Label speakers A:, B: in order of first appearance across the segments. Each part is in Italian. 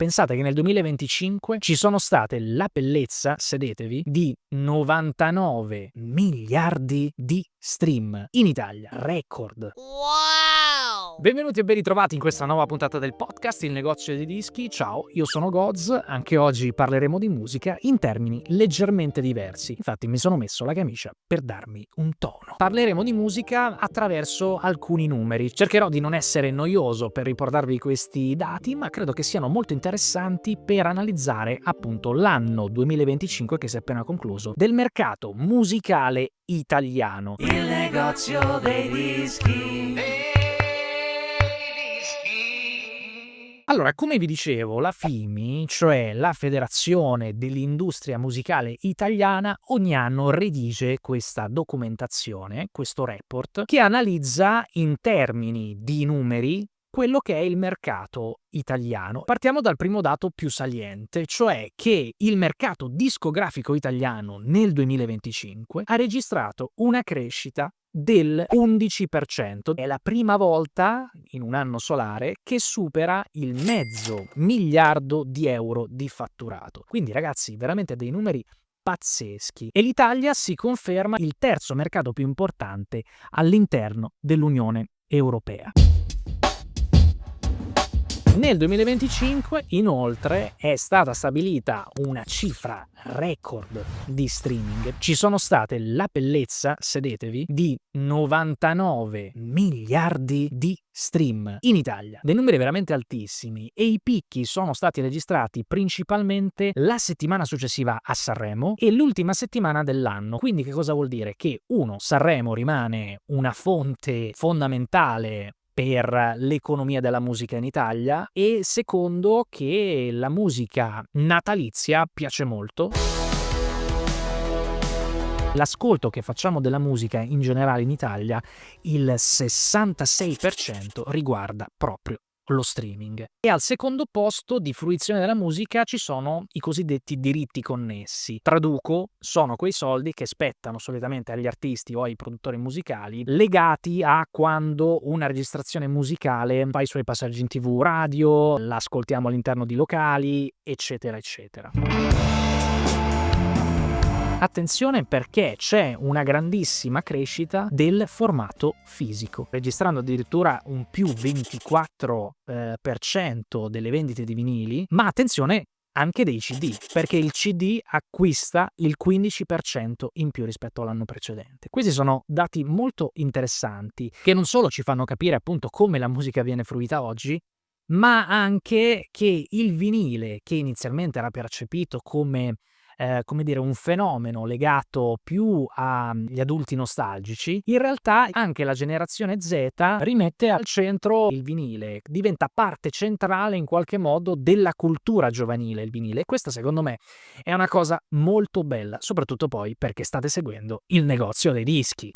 A: Pensate che nel 2025 ci sono state la bellezza, sedetevi, di 99 miliardi di stream in Italia. Record.
B: Wow!
A: Benvenuti e ben ritrovati in questa nuova puntata del podcast Il Negozio dei Dischi. Ciao, io sono Goz, anche oggi parleremo di musica in termini leggermente diversi. Infatti mi sono messo la camicia per darmi un tono. Parleremo di musica attraverso alcuni numeri. Cercherò di non essere noioso per riportarvi questi dati, ma credo che siano molto interessanti per analizzare appunto l'anno 2025 che si è appena concluso del mercato musicale italiano.
C: Il negozio dei dischi.
A: Allora, come vi dicevo, la FIMI, cioè la Federazione dell'Industria Musicale Italiana, ogni anno redige questa documentazione, questo report, che analizza in termini di numeri quello che è il mercato italiano. Partiamo dal primo dato più saliente, cioè che il mercato discografico italiano nel 2025 ha registrato una crescita del 11%. È la prima volta in un anno solare che supera il $500 miliardi di fatturato. Quindi ragazzi, veramente dei numeri pazzeschi. E l'Italia si conferma il terzo mercato più importante all'interno dell'Unione Europea. Nel 2025, inoltre, è stata stabilita una cifra record di streaming. Ci sono state la bellezza, sedetevi, di 99 miliardi di stream in Italia. Dei numeri veramente altissimi, e i picchi sono stati registrati principalmente la settimana successiva a Sanremo e l'ultima settimana dell'anno. Quindi che cosa vuol dire? Che Sanremo rimane una fonte fondamentale per l'economia della musica in Italia, e secondo, che la musica natalizia piace molto. L'ascolto che facciamo della musica in generale in Italia, il 66% riguarda proprio lo streaming. E al secondo posto di fruizione della musica ci sono i cosiddetti diritti connessi. Traduco, sono quei soldi che spettano solitamente agli artisti o ai produttori musicali legati a quando una registrazione musicale fa i suoi passaggi in TV, radio, la ascoltiamo all'interno di locali, eccetera, eccetera. Attenzione, perché c'è una grandissima crescita del formato fisico, registrando addirittura un più 24% delle vendite di vinili, ma attenzione anche dei CD, perché il CD acquista il 15% in più rispetto all'anno precedente. Questi sono dati molto interessanti che non solo ci fanno capire appunto come la musica viene fruita oggi, ma anche che il vinile, che inizialmente era percepito come un fenomeno legato più agli adulti nostalgici, in realtà anche la generazione Z rimette al centro il vinile, diventa parte centrale in qualche modo della cultura giovanile il vinile, e questa secondo me è una cosa molto bella, soprattutto poi perché state seguendo il negozio dei dischi.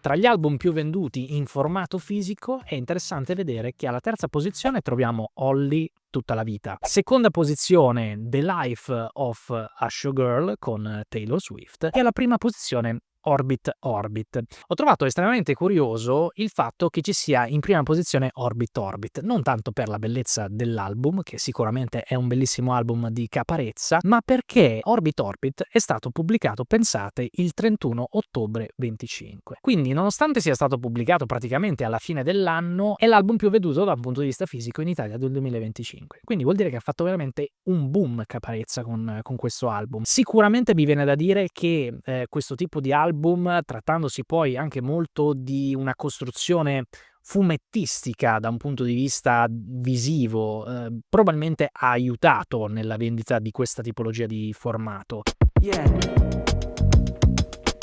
A: Tra gli album più venduti in formato fisico è interessante vedere che alla terza posizione troviamo Holly, Tutta la vita. Seconda posizione, The Life of a Showgirl con Taylor Swift. E alla prima posizione Orbit Orbit. Ho trovato estremamente curioso il fatto che ci sia in prima posizione Orbit Orbit, non tanto per la bellezza dell'album, che sicuramente è un bellissimo album di caparezza, ma perché Orbit Orbit è stato pubblicato, pensate, il 31 ottobre 25. Quindi, nonostante sia stato pubblicato praticamente alla fine dell'anno, è l'album più venduto dal punto di vista fisico in Italia del 2025. Quindi vuol dire che ha fatto veramente un boom caparezza con questo album. Sicuramente mi viene da dire che questo tipo di album, trattandosi poi anche molto di una costruzione fumettistica da un punto di vista visivo, probabilmente ha aiutato nella vendita di questa tipologia di formato.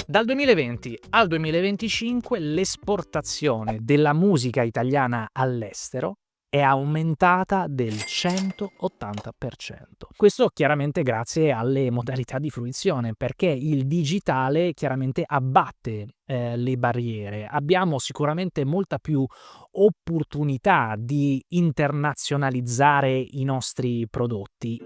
A: Dal 2020 al 2025 l'esportazione della musica italiana all'estero è aumentata del 180%. Questo chiaramente grazie alle modalità di fruizione, perché il digitale chiaramente abbatte le barriere. Abbiamo sicuramente molta più opportunità di internazionalizzare i nostri prodotti.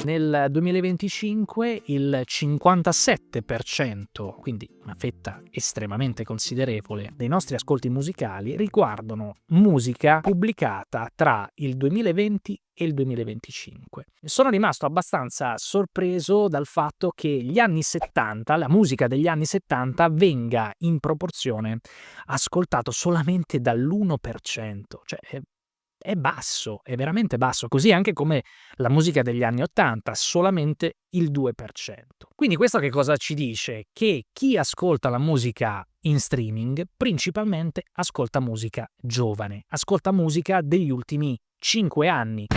A: Nel 2025 il 57%, quindi una fetta estremamente considerevole, dei nostri ascolti musicali riguardano musica pubblicata tra il 2020 e il 2025. Sono rimasto abbastanza sorpreso dal fatto che gli anni 70, la musica degli anni 70, venga in proporzione ascoltato solamente dall'1%, cioè è basso, è veramente basso, così anche come la musica degli anni 80, solamente il 2%. Quindi questo che cosa ci dice? Che chi ascolta la musica in streaming principalmente ascolta musica giovane, ascolta musica degli ultimi 5 anni.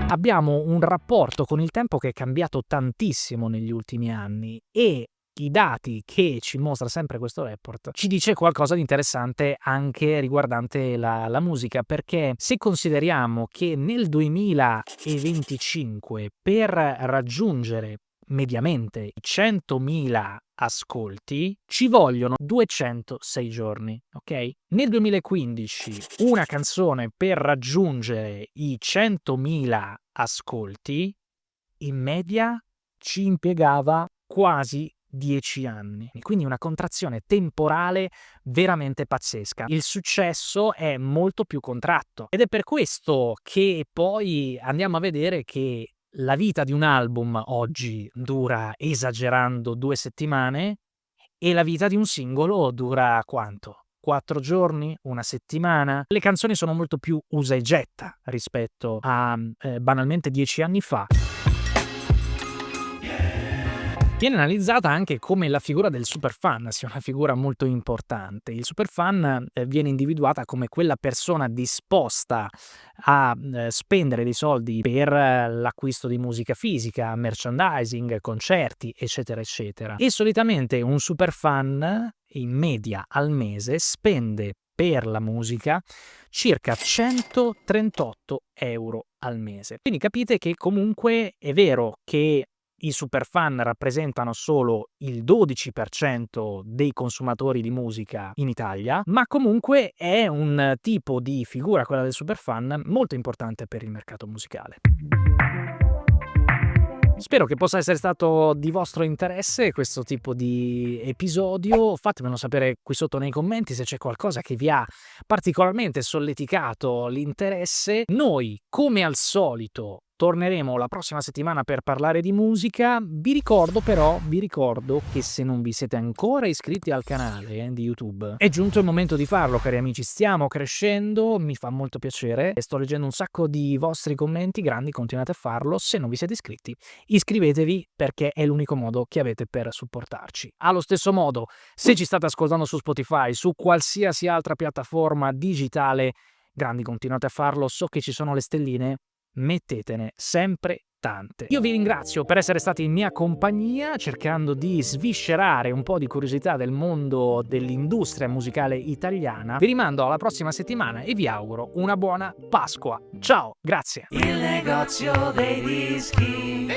A: Abbiamo un rapporto con il tempo che è cambiato tantissimo negli ultimi anni e i dati che ci mostra sempre questo report ci dice qualcosa di interessante anche riguardante la musica, perché se consideriamo che nel 2025 per raggiungere mediamente i 100.000 ascolti ci vogliono 206 giorni, ok? Nel 2015 una canzone per raggiungere i 100.000 ascolti in media ci impiegava quasi 10 anni, quindi una contrazione temporale veramente pazzesca. Il successo è molto più contratto ed è per questo che poi andiamo a vedere che la vita di un album oggi dura, esagerando, 2 settimane e la vita di un singolo dura quanto? 4 giorni? Una settimana? Le canzoni sono molto più usa e getta rispetto a banalmente 10 anni fa. Viene analizzata anche come la figura del superfan sia una figura molto importante. Il superfan viene individuata come quella persona disposta a spendere dei soldi per l'acquisto di musica fisica, merchandising, concerti, eccetera, eccetera. E solitamente un superfan in media al mese spende per la musica circa 138 euro al mese. Quindi capite che comunque è vero che i superfan rappresentano solo il 12% dei consumatori di musica in Italia, ma comunque è un tipo di figura, quella del superfan, molto importante per il mercato musicale. Spero che possa essere stato di vostro interesse questo tipo di episodio. Fatemelo sapere qui sotto nei commenti se c'è qualcosa che vi ha particolarmente solleticato l'interesse. Noi, come al solito, torneremo la prossima settimana per parlare di musica. Vi ricordo che se non vi siete ancora iscritti al canale di YouTube, è giunto il momento di farlo, cari amici. Stiamo crescendo, mi fa molto piacere e sto leggendo un sacco di vostri commenti grandi, continuate a farlo. Se non vi siete iscritti, iscrivetevi perché è l'unico modo che avete per supportarci. Allo stesso modo, se ci state ascoltando su Spotify, su qualsiasi altra piattaforma digitale, grandi, continuate a farlo. So che ci sono le stelline, mettetene sempre tante. Io vi ringrazio per essere stati in mia compagnia cercando di sviscerare un po' di curiosità del mondo dell'industria musicale italiana. Vi rimando alla prossima settimana e vi auguro una buona Pasqua. Ciao, grazie.
C: Il negozio dei dischi.